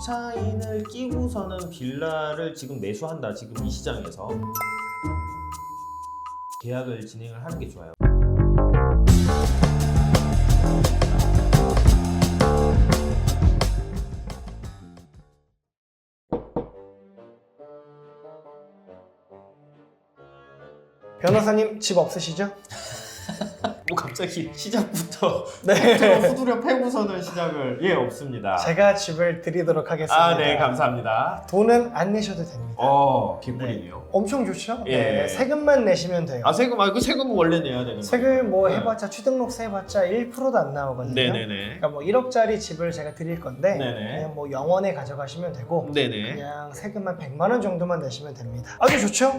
임차인을 끼고서는 빌라를 지금 매수한다. 지금 이 시장에서 계약을 진행을 하는 게 좋아요. 변호사님 집 없으시죠? 뭐 갑자기 시작부터 네. 후두려 패고서는 시작을 없습니다. 제가 집을 드리도록 하겠습니다. 아, 네, 감사합니다. 돈은 안 내셔도 됩니다. 기분이네요. 엄청 좋죠? 예. 네, 세금만 내시면 돼요. 아, 세금 그 세금은 원래 내야 되는 거예요? 세금 뭐 해봤자 취등록세 해봤자 1%도 안 나오거든요. 네네네. 그러니까 뭐 1억짜리 집을 제가 드릴 건데 네네. 그냥 뭐 영원에 가져가시면 되고 네네. 그냥 세금만 100만 원 정도만 내시면 됩니다. 아주 좋죠?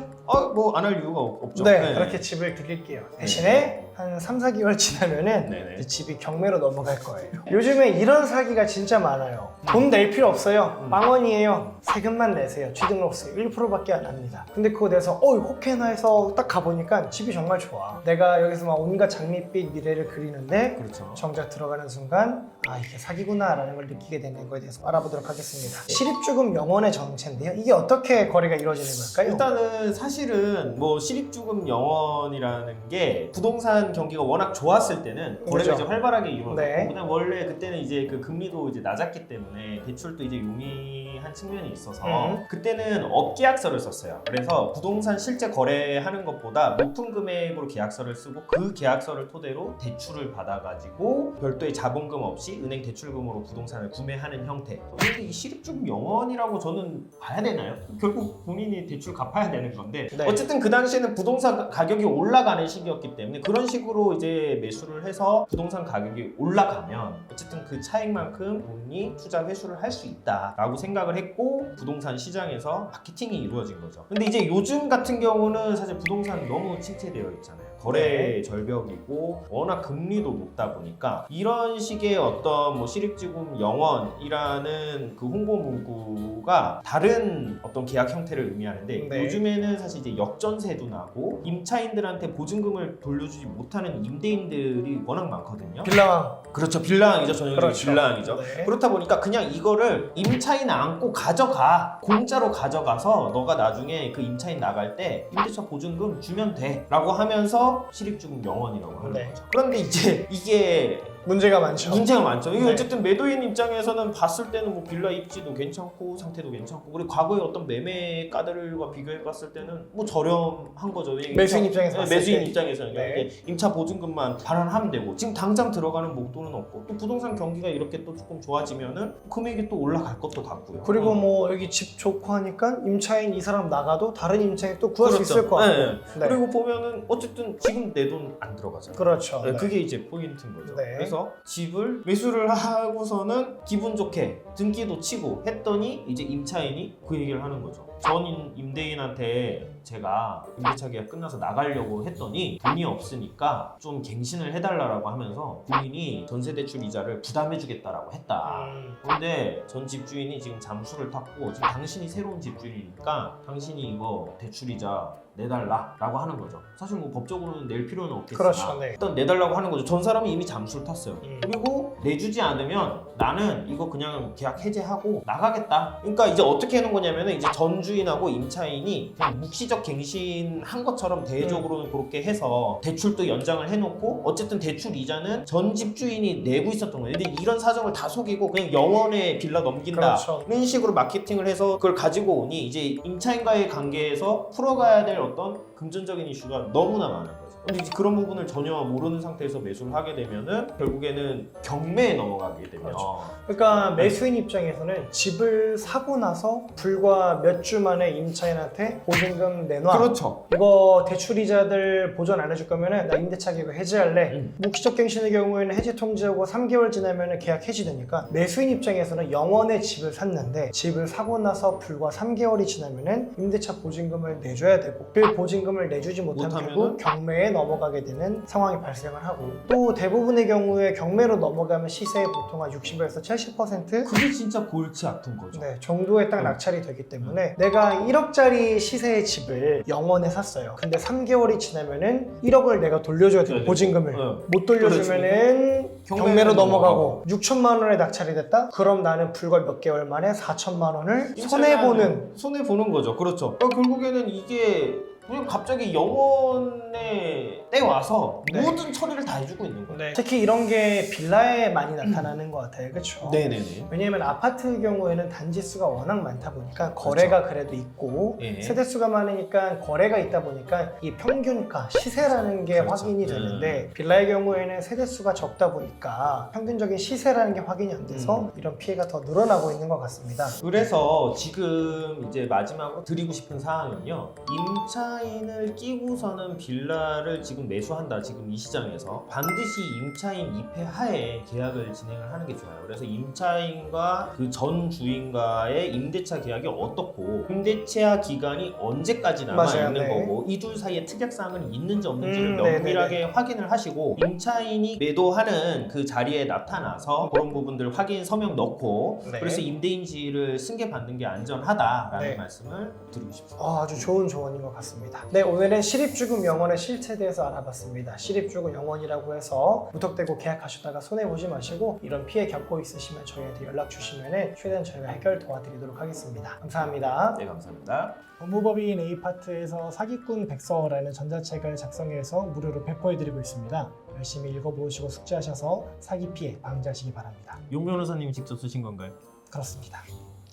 뭐 안 할 이유가 없죠. 네, 그렇게 집을 드릴게요. 대신에 한 3, 4개월 지나면은 네네. 이제 집이 경매로 넘어갈 거예요. 요즘에 이런 사기가 진짜 많아요. 돈 낼 필요 없어요. 10,000원이에요. 세금만 내세요. 취등록세 1%밖에 안 합니다. 근데 그거 내서 혹해나 해서 딱 가보니까 집이 정말 좋아. 내가 여기서 막 온갖 장밋빛 미래를 그리는데 그렇죠. 정작 들어가는 순간 이게 사기구나 라는 걸 느끼게 되는 거에 대해서 알아보도록 하겠습니다. 실입주금 영원의 정체인데요. 이게 어떻게 거래가 이루어지는 걸까요? 일단은 사실은 뭐 실입주금 영원이라는 게 부동산 경기가 워낙 좋았을 때는 거래가 그렇죠. 이제 활발하게 이루어졌고 네. 그다음 원래 그때는 이제 그 금리도 이제 낮았기 때문에 대출도 이제 용이한 측면이 있어서 그때는 업계약서를 썼어요. 그래서 부동산 실제 거래하는 것보다 높은 금액으로 계약서를 쓰고 그 계약서를 토대로 대출을 받아가지고 별도의 자본금 없이 은행 대출금으로 부동산을 구매하는 형태. 근데 이 실입주금 영원이라고 저는 봐야 되나요? 결국 본인이 대출 갚아야 되는 건데 네. 어쨌든 그 당시에는 부동산 가격이 올라가는 시기였기 때문에 그런 식으로 이제 매수를 해서 부동산 가격이 올라가면 어쨌든 그 차익만큼 본인이 투자 회수를 할 수 있다라고 생각을 했고 부동산 시장에서 마케팅이 이루어진 거죠. 근데 이제 요즘 같은 경우는 사실 부동산이 너무 침체되어 있잖아요. 거래 절벽이고 워낙 금리도 높다 보니까 이런 식의 어떤 뭐 실입주금 영원이라는 그 홍보 문구가 다른 어떤 계약 형태를 의미하는데 네. 요즘에는 사실 이제 역전세도 나고 임차인들한테 보증금을 돌려주지 못하는 임대인들이 워낙 많거든요. 빌라왕. 그렇죠. 빌라왕이죠. 전형적인 그렇죠. 빌라왕이죠. 네. 그렇다 보니까 그냥 이거를 임차인 안고 가져가. 공짜로 가져가서 너가 나중에 그 임차인 나갈 때 임대차 보증금 주면 돼 라고 하면서 실입주금 영원이라고 하는 네. 거죠. 그런데 이제 이게 문제가 많죠. 문제가 많죠. 이게 네. 어쨌든 매도인 입장에서는 봤을 때는 뭐 빌라 입지도 괜찮고 상태도 괜찮고 그리고 과거의 어떤 매매가들과 비교해 봤을 때는 뭐 저렴한 거죠. 매수인 입장에서 봤을 매수인 때. 입장에서는 네. 이게 임차 보증금만 반환하면 되고 지금 당장 들어가는 목돈은 없고 또 부동산 경기가 이렇게 또 조금 좋아지면은 금액이 또 올라갈 것도 같고요. 그리고 뭐 여기 집 좋고 하니까 임차인 이 사람 나가도 다른 임차인 또 구할 그렇죠. 수 있을 것 같고. 네. 네. 그리고 보면은 어쨌든 지금 내 돈 안 들어가잖아요. 그렇죠. 네, 네. 그게 이제 포인트인 거죠. 네. 그래서 집을 매수를 하고서는 기분 좋게 등기도 치고 했더니 이제 임차인이 그 얘기를 하는 거죠. 전 임대인한테 제가 임대차 계약 끝나서 나가려고 했더니 돈이 없으니까 좀 갱신을 해달라고 하면서 본인이 전세대출 이자를 부담해주겠다라고 했다. 근데 전 집주인이 지금 잠수를 탔고 지금 당신이 새로운 집주인이니까 당신이 이거 대출이자 내달라라고 하는 거죠. 사실 뭐 법적으로는 낼 필요는 없겠으나 그렇죠, 네. 일단 내달라고 하는 거죠. 전 사람이 이미 잠수를 탔어요. 그리고 내주지 않으면 나는 이거 그냥 계약 해제하고 나가겠다. 그러니까 이제 어떻게 하는 거냐면은 이제 전 주인하고 임차인이 그냥 묵시적 갱신한 것처럼 대외적으로는 그렇게 해서 대출도 연장을 해놓고 어쨌든 대출 이자는 전 집주인이 내고 있었던 거예요. 근데 이런 사정을 다 속이고 그냥 영원에 빌라 넘긴다. 그렇죠. 이런 식으로 마케팅을 해서 그걸 가지고 오니 이제 임차인과의 관계에서 풀어가야 될 어떤 금전적인 이슈가 너무나 많은 거죠. 근데 이제 그런 부분을 전혀 모르는 상태에서 매수를 하게 되면은 결국에는 경매에 넘어가게 되면 그렇죠. 그러니까 매수인 입장에서는 집을 사고 나서 불과 몇 주 만에 임차인한테 보증금 내놔. 그렇죠. 이거 대출이자들 보전 안 해줄 거면은 나 임대차 계약 해지할래. 묵시적 갱신의 경우에는 해지 통지하고 3개월 지나면은 계약 해지되니까 매수인 입장에서는 영원의 집을 샀는데 집을 사고 나서 불과 3개월이 지나면은 임대차 보증금을 내줘야 되고 그 보증금을 내주지 못하면 결국 경매에 넘어가게 되는 상황이 발생을 하고 또 대부분의 경우에 경매로 넘어가면 시세의 보통 한 60에서 70% 그게 진짜 골치 아픈 거죠. 네, 정도에 딱 낙찰이 되기 때문에 내가 1억짜리 시세의 집을 영원에 샀어요. 근데 3개월이 지나면은 1억을 내가 돌려줘야 돼요. 네, 보증금을. 네. 못 돌려주면은 경매로 넘어가고 넘어가고. 6천만 원에 낙찰이 됐다? 그럼 나는 불과 몇 개월 만에 4천만 원을 손해보는 손해보는 거죠. 그렇죠. 결국에는 이게 그냥 갑자기 영원에 때 와서 네. 모든 처리를 다 해주고 있는 거예요. 특히 이런 게 빌라에 많이 나타나는 것 같아요. 그렇죠? 네네네. 왜냐하면 아파트의 경우에는 단지 수가 워낙 많다 보니까 거래가 그래도 있고 예. 세대 수가 많으니까 거래가 있다 보니까 이 평균가 시세라는 게 그렇죠. 확인이 되는데 빌라의 경우에는 세대 수가 적다 보니까 평균적인 시세라는 게 확인이 안 돼서 이런 피해가 더 늘어나고 있는 것 같습니다. 그래서 지금 이제 마지막으로 드리고 싶은 사항은요. 임차인을 끼고서는 빌라를 지금 매수한다. 지금 이 시장에서 반드시 임차인 입회 하에 계약을 진행을 하는 게 좋아요. 그래서 임차인과 그 전 주인과의 임대차 계약이 어떻고 임대차 기간이 언제까지 남아 맞아요. 있는 네. 거고 이 둘 사이에 특약사항은 있는지 없는지를 네네네. 면밀하게 확인을 하시고 임차인이 매도하는 그 자리에 나타나서 그런 부분들 확인 서명 넣고 네. 그래서 임대인지를 승계받는 게 안전하다라는 네. 말씀을 드리고 싶습니다. 아주 좋은 조언인 것 같습니다. 네, 오늘은 실입주금 영원의 실체에 대해서 알아봤습니다. 실입주금 영원이라고 해서 무턱대고 계약하셨다가 손해보지 마시고 이런 피해 겪고 있으시면 저희한테 연락 주시면 최대한 저희가 해결 도와드리도록 하겠습니다. 감사합니다. 네, 감사합니다. 법무법인 A파트에서 사기꾼 백서라는 전자책을 작성해서 무료로 배포해드리고 있습니다. 열심히 읽어보시고 숙지하셔서 사기 피해 방지하시기 바랍니다. 용 변호사님이 직접 쓰신 건가요? 그렇습니다.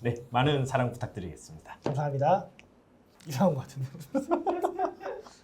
네, 많은 사랑 부탁드리겠습니다. 감사합니다. 이상한 것 같은데.